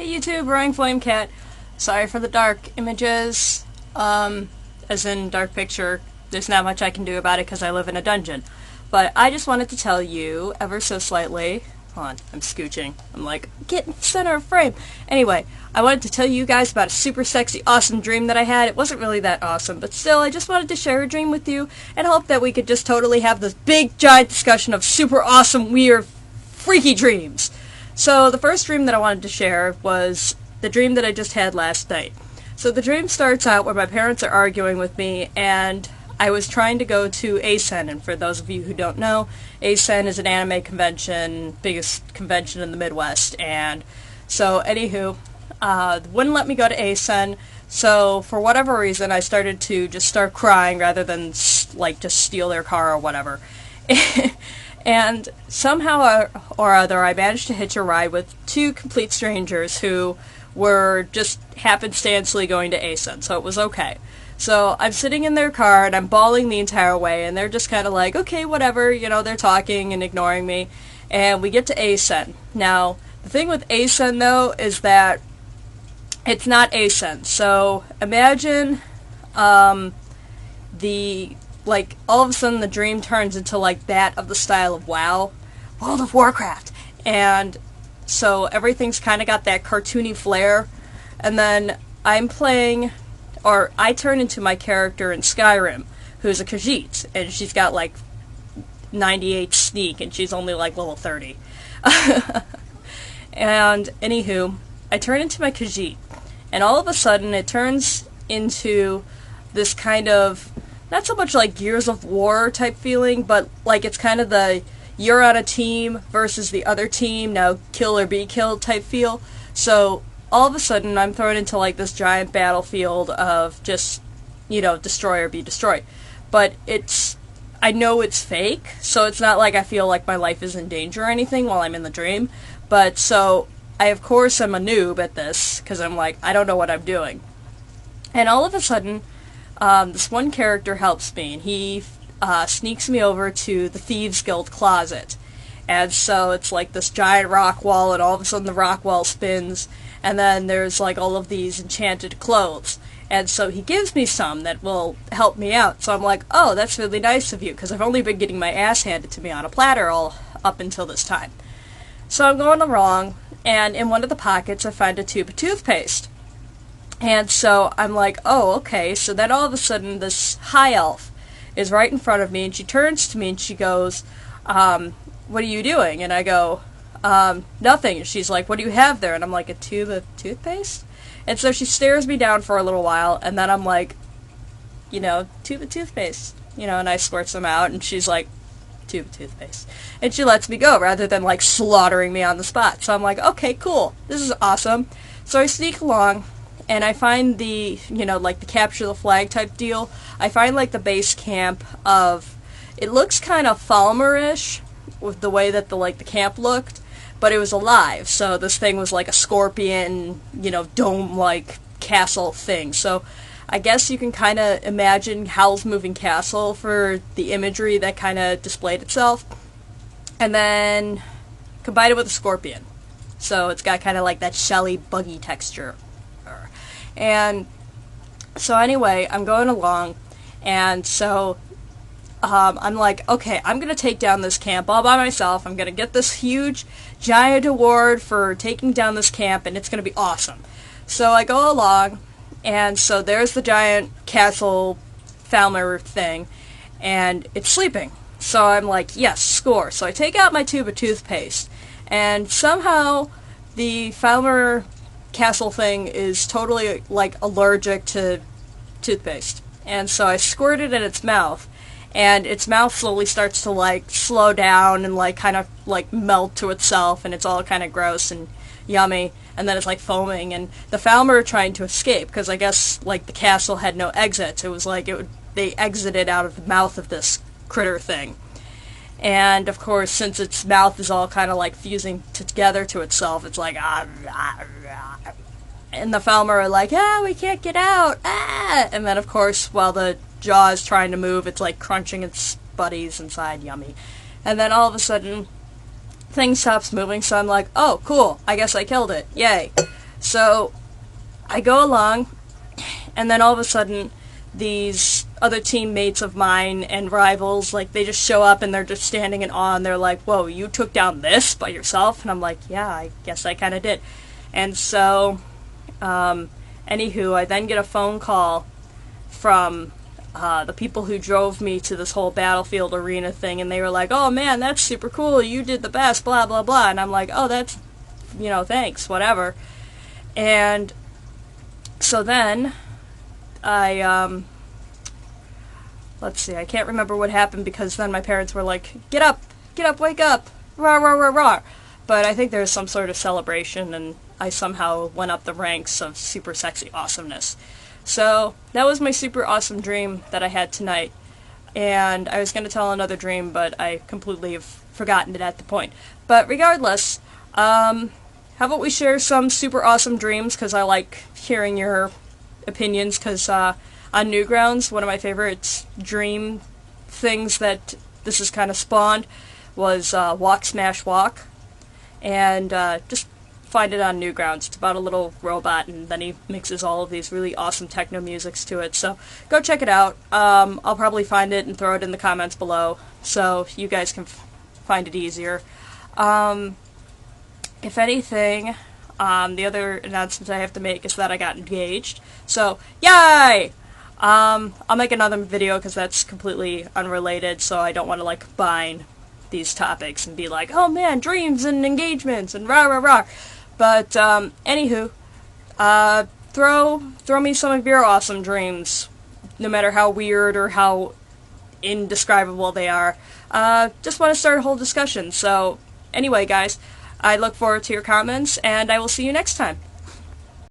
Hey YouTube, Roaring Flame Cat. Sorry for the dark images, as in dark picture. There's not much I can do about it because I live in a dungeon. But I just wanted to tell you, ever so slightly, hold on, I'm scooching. I'm like, get in the center of frame. Anyway, I wanted to tell you guys about a super sexy, awesome dream that I had. It wasn't really that awesome, but still, I just wanted to share a dream with you and hope that we could just totally have this big, giant discussion of super awesome, weird, freaky dreams. So the first dream that I wanted to share was the dream that I just had last night. So the dream starts out where my parents are arguing with me, and I was trying to go to ASEN, and for those of you who don't know, ASEN is an anime convention, biggest convention in the Midwest, and so anywho, wouldn't let me go to ASEN, so for whatever reason I started to just start crying rather than like just steal their car or whatever. And somehow or other, I managed to hitch a ride with two complete strangers who were just happenstancely going to ASEN, so it was okay. So I'm sitting in their car, and I'm bawling the entire way, and they're just kind of like, okay, whatever, you know, they're talking and ignoring me. And we get to ASEN. Now, the thing with ASEN, though, is that it's not ASEN. So imagine like, all of a sudden the dream turns into, like, that of the style of WoW, World of Warcraft. And so everything's kind of got that cartoony flair. And then I'm playing, or I turn into my character in Skyrim, who's a Khajiit, and she's got, like, 98 sneak, and she's only, like, level 30. And, anywho, I turn into my Khajiit, and all of a sudden it turns into this kind of, not so much like Gears of War type feeling, but like it's kind of the you're on a team versus the other team, now kill or be killed type feel. So all of a sudden I'm thrown into like this giant battlefield of just, you know, destroy or be destroyed. But I know it's fake, so it's not like I feel like my life is in danger or anything while I'm in the dream. But so I of course am a noob at this, because I'm like, I don't know what I'm doing. And all of a sudden, this one character helps me, and he sneaks me over to the Thieves Guild closet. And so it's like this giant rock wall, and all of a sudden the rock wall spins, and then there's like all of these enchanted clothes. And so he gives me some that will help me out. So I'm like, oh, that's really nice of you, because I've only been getting my ass handed to me on a platter all up until this time. So I'm going along, and in one of the pockets I find a tube of toothpaste. And so I'm like, oh, okay. So then all of a sudden this high elf is right in front of me, and she turns to me and she goes, what are you doing? And I go, nothing. And she's like, what do you have there? And I'm like, a tube of toothpaste? And so she stares me down for a little while, and then I'm like, you know, tube of toothpaste. You know, and I squirt some out, and she's like, tube of toothpaste. And she lets me go rather than like slaughtering me on the spot. So I'm like, okay, cool. This is awesome. So I sneak along, and I find the, you know, like the capture the flag type deal. I find like the base camp of, it looks kind of Falmer-ish with the way that the camp looked, but it was alive. So this thing was like a scorpion, you know, dome-like castle thing. So I guess you can kind of imagine Howl's Moving Castle for the imagery that kind of displayed itself. And then combine it with a scorpion. So it's got kind of like that shelly, buggy texture. And so anyway, I'm going along, and so I'm like, okay, I'm going to take down this camp all by myself. I'm going to get this huge, giant award for taking down this camp, and it's going to be awesome. So I go along, and so there's the giant castle Falmer thing, and it's sleeping. So I'm like, yes, score. So I take out my tube of toothpaste, and somehow the Falmer castle thing is totally like allergic to toothpaste, and so I squirt it in its mouth, and its mouth slowly starts to like slow down and like kind of like melt to itself, and it's all kind of gross and yummy, and then it's like foaming, and the Falmer are trying to escape because I guess like the castle had no exits. It was like they exited out of the mouth of this critter thing. And, of course, since its mouth is all kind of, like, fusing together to itself, it's like, and the Falmer are like, we can't get out, and then, of course, while the jaw is trying to move, it's, like, crunching its buddies inside, yummy. And then, all of a sudden, thing stops moving, so I'm like, oh, cool, I guess I killed it, yay. So I go along, and then all of a sudden, these other teammates of mine and rivals, like, they just show up and they're just standing in awe, and they're like, whoa, you took down this by yourself? And I'm like, yeah, I guess I kind of did. And so, anywho, I then get a phone call from the people who drove me to this whole battlefield arena thing, and they were like, oh man, that's super cool, you did the best, blah blah blah. And I'm like, oh, that's, thanks, whatever. And so then I let's see, I can't remember what happened, because then my parents were like, get up, wake up, rah rah rah rah. But I think there was some sort of celebration, and I somehow went up the ranks of super sexy awesomeness. So that was my super awesome dream that I had tonight. And I was going to tell another dream, but I completely have forgotten it at the point. But regardless, how about we share some super awesome dreams, because I like hearing your opinions, because on Newgrounds, one of my favorite dream things that this has kind of spawned was Walk Smash Walk. And just find it on Newgrounds. It's about a little robot, and then he mixes all of these really awesome techno musics to it. So go check it out. I'll probably find it and throw it in the comments below, so you guys can find it easier. If anything, the other announcement I have to make is that I got engaged. So, yay! I'll make another video, because that's completely unrelated, so I don't want to, like, combine these topics and be like, oh man, dreams and engagements and rah rah rah. But, anywho, throw me some of your awesome dreams, no matter how weird or how indescribable they are. Just want to start a whole discussion. So, anyway, guys, I look forward to your comments, and I will see you next time.